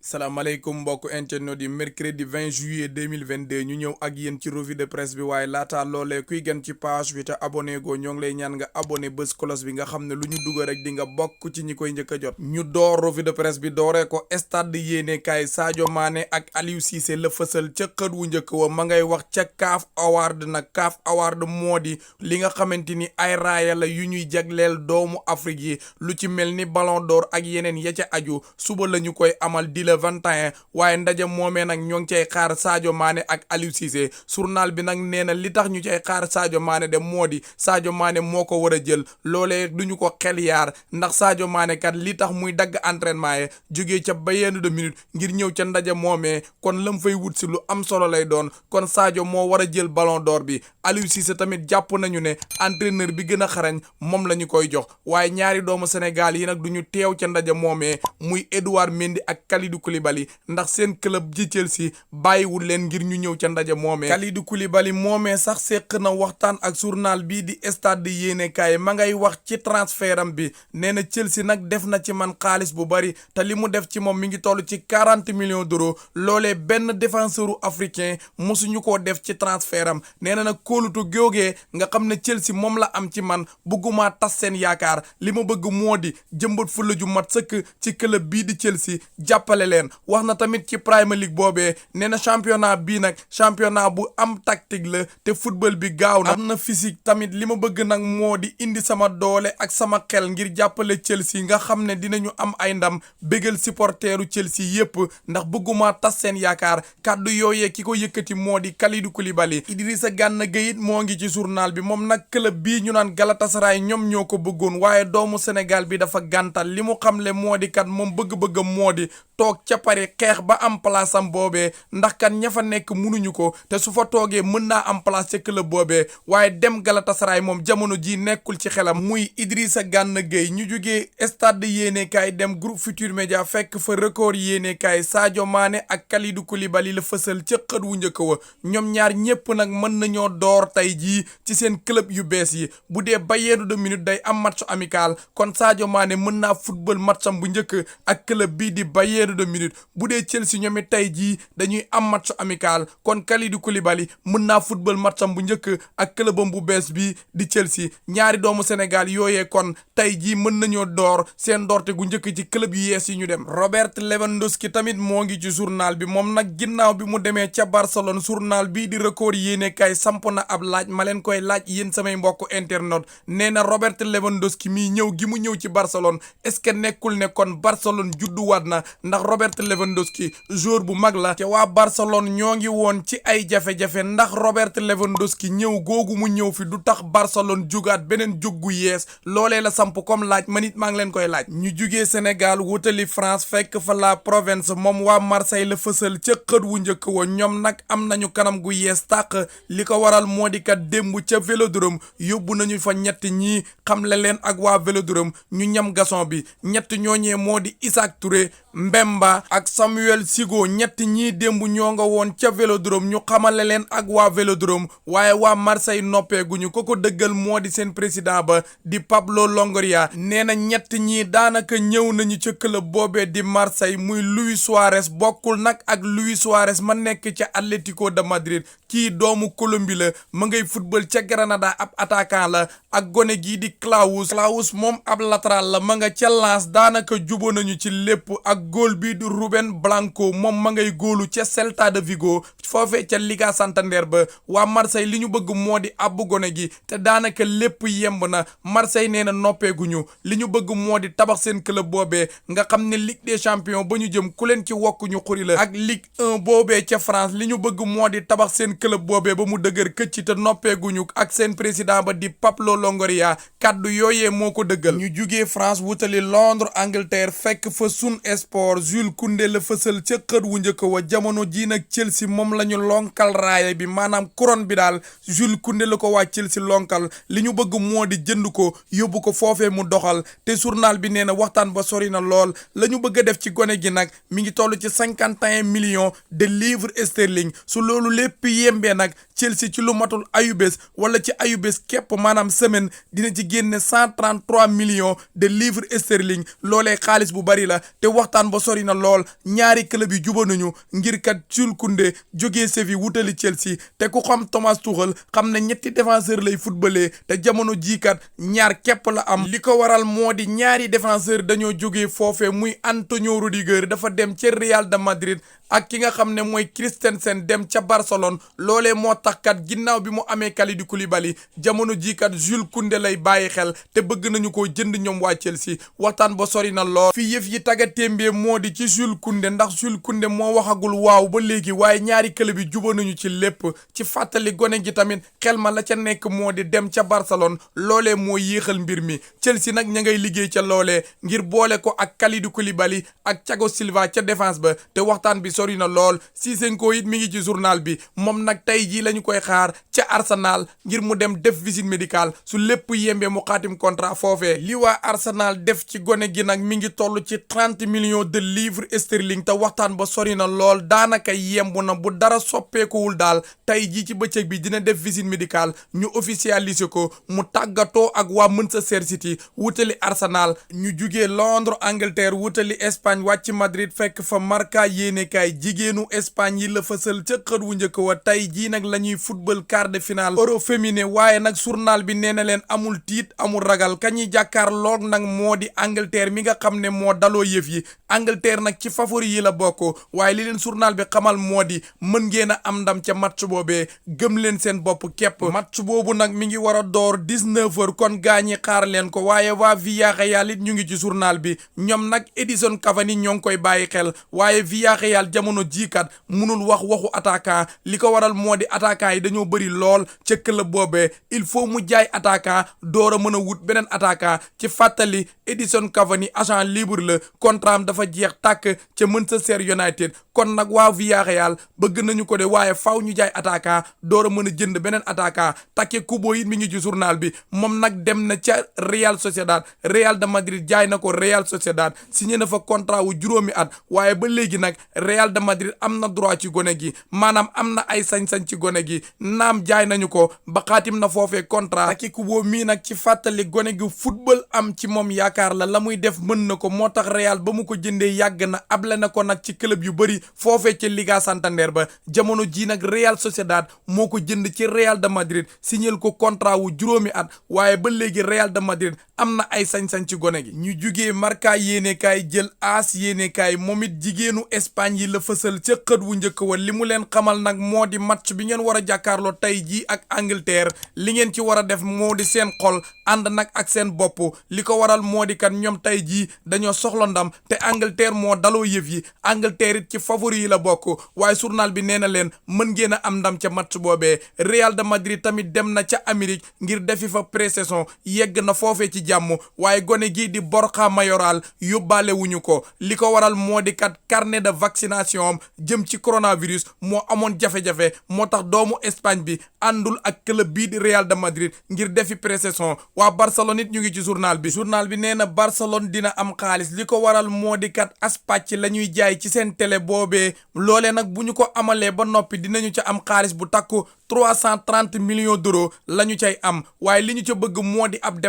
salaamaaleykum mbokk internet yi mercredi 20 juillet 2022 ñu ñëw ak yéen ci revue de presse bi waaye laata loolee kuy gën ci page bi te abonné go ñoo ngi lay ñaan nga abonné bés cloche bi nga xam ne lu ñu dugal rek di nga bokk ci ñi koy njëkk a jot. ñu door revue de presse bi dooree ko stade yéenekaay Sadio Mané ak Aliou Cissé la fësal ca xët wu njëkk wa ma ngay wax ca CAF Award nag CAF Award moo di li nga xamante ni ay raaya la yu ñuy jagleel doomu Afrique yi lu ci mel ni Ballon d'Or ak yeneen ya ca aju suba la ñu koy amal di le 21 waaye ndaje moomee nag ñoo ngi cay xaar Sadio Mané ak Aliou Cissé journal bi nag nee na li tax ñu cay xaar Sadio Mané de moo di Sadio Mané moo ko war a jël loolee duñu ko xel yaar ndax Sadio Mané kat li tax muy dagg entraînement yi jógee ca Bayern de Munich ngir ñëw ca ndaje moomee kon lam fay wut si lu am solo lay doon kon Sadio moo war a jël Ballon d'Or bi Aliou Cissé tamit jàpp nañu ne entraîneur bi gën a xarañ moom la ñu koy jox waaye ñaari doomu Sénégal yi nag duñu teew ca ndaje moomee muy Edouard Mendy ak Kalidou Koulibaly ndax seen club ji Chelsea bàyyiwul leen ngir ñu ñëw ca ndaje moomee Kalidou Koulibaly moomee sax séq na waxtaan ak journal bii di stade yéenekaay ma ngay wax ci transfert am bi nee na Chelsea nag def na ci man xaalis bu bari te li mu def ci moom mi ngi toll ci 40 millions d'euros loolee benn défenseur africain mosuñu koo def ci transfert am nee na nag kóolutu góogee nga xam ne Chelsea moom la am ci man bëgguma tas seen yaakaar li ma bëgg moo di jëmbat fulla ju mat sëkk ci club bii di Chelsea jàppale leen wax na tamit ci Premier League boobee nee na championnat bii nag championnat bu am tactique la te football bi gaaw na am na physique tamit li ma bëgg nag moo di indi sama doole ak sama xel ngir jàppale Chelsea nga xam ne dinañu am ay ndam bégal supporteru Chelsea yépp ndax bëgguma tas seen yaakaar kàddu yooyee ki ko yëkkati moo di Kalidou Koulibaly Idrissa Gana Gueye moo ngi ci journal bi moom nag club bii ñu naan Galatasaray ñoom ñoo ko bëggoon waaye doomu Sénégal bi dafa gàntal li mu xamle moo di kat moom bëgg-bëggam moo di toog ca Paris xeex ba am place am boobee ndax kan ña fa nekk munuñu ko te su fa toogee mën naa am place ca club boobee waaye dem Galatasaray moom jamono ji nekkul ci xelam muy Idrissa Gana Gueye ñu jógee stade yéenekaay dem groupe Futurs Médias fekk fa record yéenekaay Sadio Mané ak Kalidou Koulibaly la fësal ca xët wu njëkk wa ñoom ñaar ñépp nag mën nañoo door tey jii ci seen club yu bees yi bu dee Bayern de Munich day am match amical kon Sadio Mané mën naa football matcham bu njëkk ak club bii di Bayern de Munich bu dee Chelsea ñoom it tey jii dañuy am match amical kon Kalidou Koulibaly mën naa football matcham bu njëkk ak clubam bu bees bi di Chelsea ñaari doomu Sénégal yooyee kon tey jii mën nañoo door seen doorte gu njëkk ci club yu yees yi ñu dem Robert Lewandowski tamit moo ngi ci journal bi moom nag ginnaaw bi mu demee ca Barcelone journal bii di record yéenekaay samp na ab laaj ma leen koy laaj yéen samay mbokk internet nee na Robert Lewandowski mii ñëw gi mu ñëw ci Barcelone est-ce que nekkul ne kon Barcelone judduwaat na ndax Robert Lewandowski joueur bu mag la te waa Barcelone ñoo ngi woon ci ay jafe-jafe ndax Robert Lewandowski ñëw googu mu ñëw fi du tax Barcelone jugaat beneen jug gu yees loolee la samp comme laaj man it maa ngi leen koy laaj ñu jugee Sénégal wutali France fekk fa la Provence moom waa Marseille la fësal ca xët wu njëkk wa ñoom nag am nañu kanam gu yees tàq li ko waral moo di kat démb ca Vélodrome yóbbu nañu fa ñett ñii xamle leen ak waa Vélodrome ñu ñam gason bi ñett ñooñee moo di Isaac Touré Mbemba ak Samuel Sigo ñett ñii démb ñoo nga woon ca Vélodrome ñu xamale leen ak waa Vélodrome waaye waa Marseille noppeeguñu ko dëggal moo di seen président ba di Pablo Longoria nee na ñett ñii daanaka ñëw nañu ca club boobee di Marseille muy Luis Suarez bokkul nag ak Luis Suarez ma nekk ca Atlético de Madrid kii doomu Colombie la ma ngay football ca Granada ab attaquant la ak gone gii di Klaus moom ab latéral la ma nga ca Lens daanaka jubo nañu ci lépp ak góol bii di Ruben Blanco moom ma ngay góolu ca Celta de Vigo foofee ca Liga Santander ba waa Marseille li ñu bëgg moo di abbu gone gi te daanaka lépp yemb na Marseille nee na noppeeguñu li ñu bëgg moo di tabax seen club boobee nga xam ne Ligue des champions ba ñu jëm ku leen ci wokk ñu xuri la ak Ligue 1 boobee ca France li ñu bëgg moo di tabax seen club boobee ba mu dëgër këcc te noppeeguñu ak seen président ba di Pablo Longoria kaddu yooyee moo ko dëggal ñu jugee France wutali Londres Angleterre fekk fa Sun Sport Jules Koundé la fësal ca xët wu njëkk wa jamono ji nag Chelsea moom la ñu lonkal raaya bi maanaam couronne bi daal Jules Koundé la ko waa Chelsea lonkal li ñu bëgg moo di jënd ko yóbbu ko foofee mu doxal te journal bi nee na waxtaan ba sori na lool la ñu bëgg a def ci gone gi nag mi ngi toll ci 51 millions de livres sterling su loolu lépp yembee nag Chelsea ci lu matul ayubés wala ci ayubés képp maanaam semaine dina ci génne 133 millions de livres sterling loolee xaalis bu bari la te waxtaan ba sori na na lool ñaari club yi juba nañu ngir kat Jules Koundé jógee Séville wutali Chelsea te ku xam Thomas Tuchel xam ne ñetti défenseur lay footballé te jamono jii kat ñaar képp la am li ko waral moo di ñaari défenseur dañoo jógee foofee muy Antonio Rudiger dafa dem ca Real de Madrid ak ki nga xam ne mooy Christensen dem ca Barcelone loolee moo tax kat ginnaaw bi mu amee Kalidou Koulibaly jamono jii kat Jules Koundé lay bàyyi xel te bëgg nañu ko jënd ñoom waa Chelsea waxtaan ba sori na lool fi yëf yi taga témbee moo di ci Jules Koundé ndax Jules Koundé moo waxagul waaw ba léegi waaye ñaari club yi juba nañu ci lépp ci fàttali gone gi tamit xel ma la ca nekk moo di dem ca Barcelone loolee moo yéexal mbir mi Chelsea nag ña ngay liggéey ca loolee ngir boole ko ak Kalidou Koulibaly ak Thiago Silva ca défense ba te waxtaan bi sori na lool Zinchenko it mi ngi ci journal bi moom nag tey jii lañu koy xaar ca Arsenal ngir mu dem def visite médicale su lépp yembee mu xaatim contrat foofee li waa Arsenal def ci gone gi nag mi ngi toll ci 30 millions de livres sterling te waxtaan ba sori na lool daanaka yemb na bu dara soppeekuwul daal tey jii ci bëccëg bi dina def visite médicale ñu officialiser ko mu tàggatoo ak waa Manchester City wutali Arsenal ñu jugee Londres Angleterre wutali Espagne wàcc Madrid fekk fa Marca yéenekaay jigéenu Espagne yi la fësal ca xët wu njëkk wa tey jii nag la ñuy football quart de finale euro féminin waaye nag journal bi nee na leen amul tiit amul ragal ka ñuy jàkkaarloog nag moo di Angleterre mi nga xam ne moo daloo yëf yi Angleterre nag ci favori yi la bokk waaye li leen journal bi xamal moo di mën ngeen a am ndam ca match boobee gëm leen seen bopp képp match boobu nag mi ngi war a door 19h kon gaañi xaar leen ko waaye waa Villarreal it ñu ngi ci journal bi ñoom nag Edinson Cavani ñoo ngi koy bàyyi xel waaye Villarreal jamono jiikat munul wax waxu attaquant li ko waral moo di attaquant yi dañoo bëri lool ca club boobee il faut mu jaay attaquant door a mën a wut beneen attaquant ci fàttali Edinson Cavani agent libre la contrat am dafa jeex tàkk ca Manchester United kon nag waa Villarreal bëgg nañu ko de waaye faaw ñu jaay attaquant door a mën a jënd beneen attaquant Take Kubo it mi ngi ci journal bi moom nag dem na ca Real Sociedad Real de Madrid jaay na ko Real Sociedad signé na fa contrat wu juróomi at waaye ba léegi nag Real de Madrid am na droit ci gone gi maanaam am na ay sañ-sañ ci gone gi naam jaay nañu ko ba xaatim na foofee contrat Take Kubo mii nag ci fàttali gone gi football am ci moom yaakaar la muy def mën na ko moo tax Real ba mu ko jëndee yàgg na able na ko nag ci club yu bëri foofee ci Liga Santander ba jamono ji nag Real Sociedad moo ko jënd ci Real de Madrid signal ko contrat wu juróomi at waaye ba léegi Real de Madrid am na ay sañ-sañ ci gone gi ñu jugee Marca yéenekaay jël AS yéenekaay moom it jigéenu Espagne yi la fësal ca xët wu njëkk wa li mu leen xamal nag moo di match bi ngeen war a jàkkaarloo tey jii ak Angleterre li ngeen ci war a def moo di seen xol ànd nag ak seen bopp li ko waral moo di kan ñoom tey jii dañoo soxla ndam te Angleterre moo daloo yëf yi Angleterre it ci favori yi la bokk waaye journal bi nee na leen mën ngeen a am ndam ca match boobee Real de Madrid tamit dem na ca Amérique ngir defi fa pré-saison yegg na foofee ci jàmm waaye gone gii di Borja Mayoral yóbbaale wuñu ko li ko waral moo di kat carnet de vaccination am jëm ci coronavirus moo amoon jafe-jafe moo tax doomu Espagne bi àndul ak club bii di Real de Madrid ngir defi pré-saison waa Barcelone it ñu ngi ci journal bi nee na Barcelone dina am xaalis li ko waral moo di kat as pàcc la ñuy jaay ci seen télé boobee loolee nag bu ñu ko amalee ba noppi dinañu ca am xaalis bu takku 330 millions d'euros la ñu cay am waaye li ñu ca bëgg moo di ab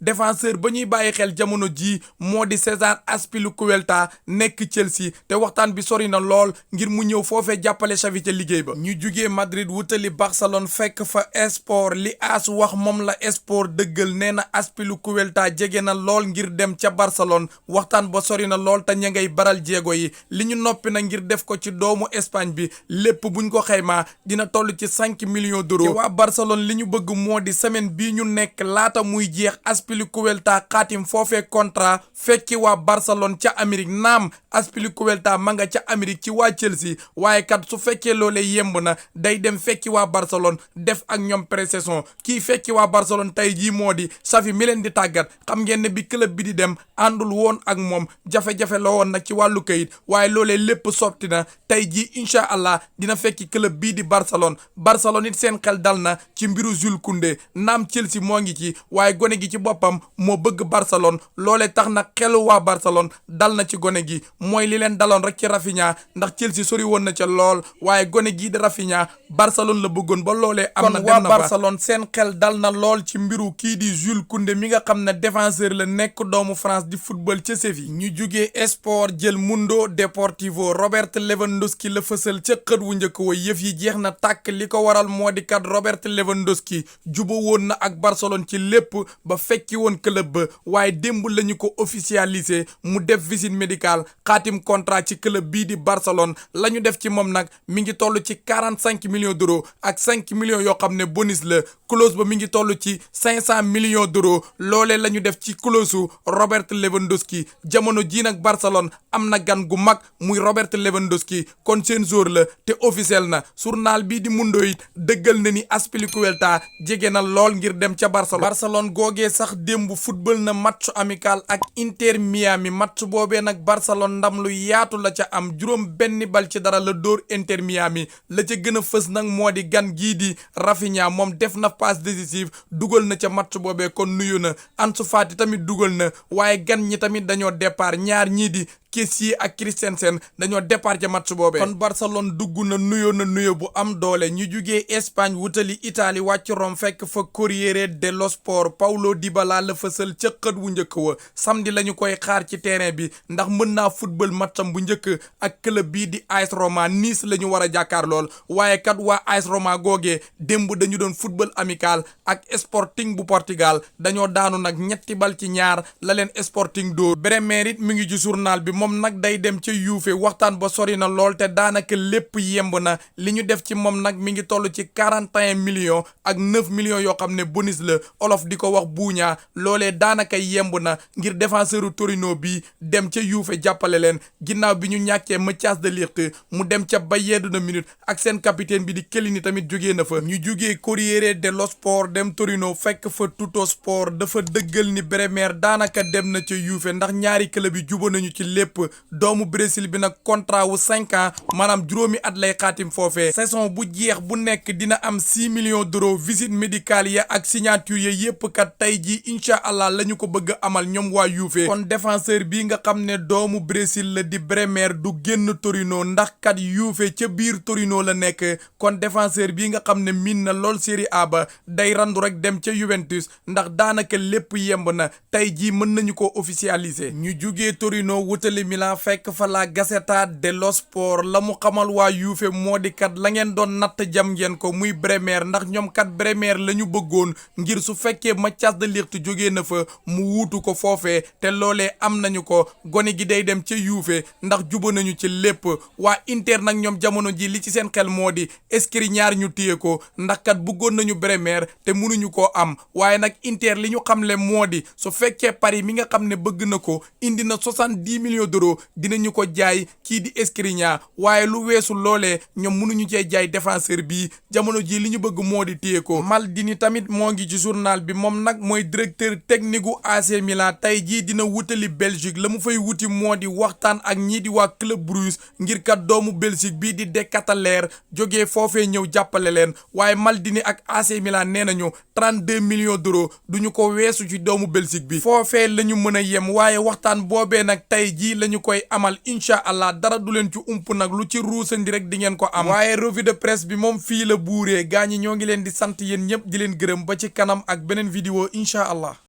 défenseur ba ñuy bàyyi xel jamono jii moo di César Azpilicueta nekk Chelsea te waxtaan bi sori na lool ngir mu ñëw foofee jàppale Xavi ca liggéey ba ñu jugee Madrid wutali Barcelone fekk fa Esport li AS wax moom la Esport dëggal nee na Azpilicueta jege na lool ngir dem ca Barcelone waxtaan ba sori na lool te ña ngay baral jéego yi li ñu noppi na ngir def ko ci doomu Espagne bi lépp buñ ko xaymaa dina toll ci 5 millions d'euros te waa Barcelone li ñu bëgg moo di semaine bii ñu nekk laata muy jeex Azpilicueta xaatim foofee contrat fekki waa Barcelone ca Amérique naam Azpilicueta ma nga ca Amérique ci waa Chelsea waaye kat su fekkee loolee yemb na day dem fekki waa Barcelone def ak ñoom pré-saison kii fekki waa Barcelone tey jii moo di Xavi mi leen di tàggat xam ngeen ne bi club bi di dem àndul woon ak moom jafe-jafe la woon nag ci wàllu kayit waaye loolee lépp sotti na tey jii incha allah dina fekki club bii di Barcelone Barcelone it seen xel dal na ci mbiru Jules Koundé naam Chelsea moo ngi ci waaye gone gi ci boppam moo bëgg Barcelone loolee tax na xelu waa Barcelone dal na ci gone gi mooy li leen daloon rek ci Rafinha ndax Chelsea sori woon na ca lool waaye gone gii de Rafinha Barcelone la bëggoon ba loolee am na. kon waa Barcelone seen xel dal na lool ci mbiru kii di Jules Koundé mi nga xam ne défenseur la nekk doomu France di football ca Séville. ñu jugee Sport jël Mundo Deportivo Robert Lewandowski la fësal ca xët wu njëkk wa yëf yi jeex na tàkk li ko waral moo di kat Robert Lewandowski jubo woon na ak Barcelone ci lépp ba fekki woon club ba waaye démb lañu ko officialisé mu def visite médicale xaatim contrat ci club bii di Barcelone la ñu def ci moom nag mi ngi toll ci 45 millions d'euros ak 5 millions yoo xam ne bonus la clause ba mi ngi toll ci 500 millions d'euros loolee la ñu def ci clause Robert Lewandowski jamono jii nag Barcelone am na gan gu mag muy Robert Lewandowski kon seen joueur la te officiel na journal bii di Mundo it dëggal na ni Azpilicueta jege na lool ngir dem ca Barcelone googee sax démb football na match amical ak Inter Miami match boobee nag Barcelone ndam lu yaatu la ca am juróom benn bal ci dara la dóor Inter Miami la ca gën a fës nag moo di gan gii di Rafinha moom def na passe décisive dugal na ca match boobee kon nuyu na Ansu Fati tamit dugal na waaye gan ñi tamit dañoo départ ñaar ñii di Kessie ak Christensen dañoo départ ca match boobee kon Barcelone dugg na nuyo bu am doole ñu jugee Espagne wutali Italie wàcc Rome fekk fa Corriere dello Sport Paulo Dybala la fësal ca xët wu njëkk wa samedi la ñu koy xaar ci terrain bi ndax mën naa football matcham bu njëkk ak club bii di AS Roma Nice la ñu war a jàkkaar lool waaye kat waa AS Roma googee démb dañu doon football amical ak Sporting bu Portugal dañoo daanu nag 3-2 la leen Sporting dóor Bremer it mi ngi ci journal bi moom nag day dem ca Juve waxtaan ba sori na lool te daanaka lépp yemb na li ñu def ci moom nag mi ngi toll ci 41 millions ak 9 millions yoo xam ne bonus la olof di ko wax buuñaa loolee daanaka yemb na ngir défenseuru Torino bi dem ca Juve jàppale leen ginnaaw bi ñu ñàkkee Mathias de Ligt mu dem ca Bayern de Munich ak seen capitaine bi di Chiellini tamit jógee na fa ñu jógee Corriere dello Sport dem Torino fekk fa Tuttosport dafa dëggal ni Bremer daanaka dem na ca Juve ndax ñaari club yi jubo nañu ci lépp doomu Brésil bi nag contrat wu 5 ans maanaam juróomi at lay xaatim foofee saison bu jeex bu nekk dina am 6 millions d'euros visite médicale ya ak signature ya yépp kat tey jii incha allah la ñu ko bëgg a amal ñoom waa Juve kon défenseur bii nga xam ne doomu Brésil la di Bremer du génn Torino ndax kat Juve ca biir Torino la nekk kon défenseur bii nga xam ne miin na lool Serie A ba day randu rek dem ca Juventus ndax daanaka lépp yemb na tey jii mën nañu ko officialiser ñu jugee Torino wutali Milan fekk fa la Gazzetta dello Sport la mu xamal waa Juve moo di kat la ngeen doon natt jam ngeen ko muy Bremer ndax ñoom kat Bremer la ñu bëggoon ngir su fekkee Mathias de Ligt jógee na fa mu wuutu ko foofee te loolee am nañu ko gone gi day dem ca Juve ndax jubo nañu ci lépp waa Inter nag ñoom jamono ji li ci seen xel moo di Skriniar ñu téye ko ndax kat bëggoon nañu Bremer te mënuñu koo am waaye nag Inter li ñu xamle moo di su fekkee Paris mi nga xam ne bëgg na ko indi na 70 millions d'euros dinañu ko jaay kii di Skriniar waaye lu weesu loolee ñoom mënuñu cee jaay défenseur bii jamono ji li ñu bëgg moo di téye ko Maldini tamit moo ngi ci journal bi moom nag mooy directeur technique gu AC Milan tey jii dina wutali Belgique la mu fay wuti moo di waxtaan ak ñii di waa Club Brugge ngir kat doomu Belgique bii di De Ketelaere jógee foofee ñëw jàppale leen waaye Maldini ak AC Milan nee nañu 32 millions d'euros duñu ko weesu ci doomu Belgique bi foofee la ñu mën a yem waaye waxtaan boobee nag tey jii la ñu koy amal incha allah dara du leen ci ump nag lu ci ruusandi rek di ngeen ko am waaye revue de presse bi moom fii la buuree gaa ñi ñoo ngi leen di sant yéen ñëpp di leen gërëm ba ci kanam ak beneen vidéo incha allah